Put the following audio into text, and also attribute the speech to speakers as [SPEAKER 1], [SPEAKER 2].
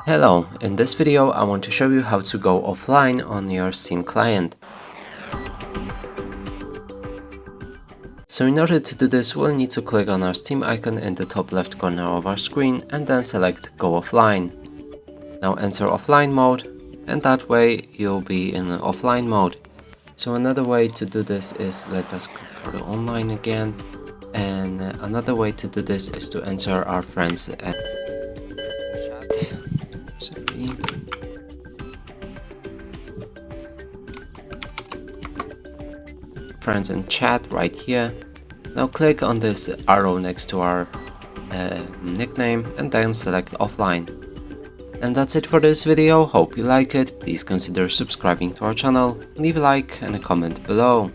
[SPEAKER 1] Hello, in this video I want to show you how to go offline on your Steam client. So in order to do this, we'll need to click on our Steam icon in the top left corner of our screen and then select Go Offline. Now enter offline mode, and that way you'll be in offline mode. So another way to do this is, let us go for the online again, and another way to do this is to enter our friends and chat. Friends and chat right here. Now click on this arrow next to our nickname and then select offline. And that's it for this video. Hope you like it. Please consider subscribing to our channel, leave a like and a comment below.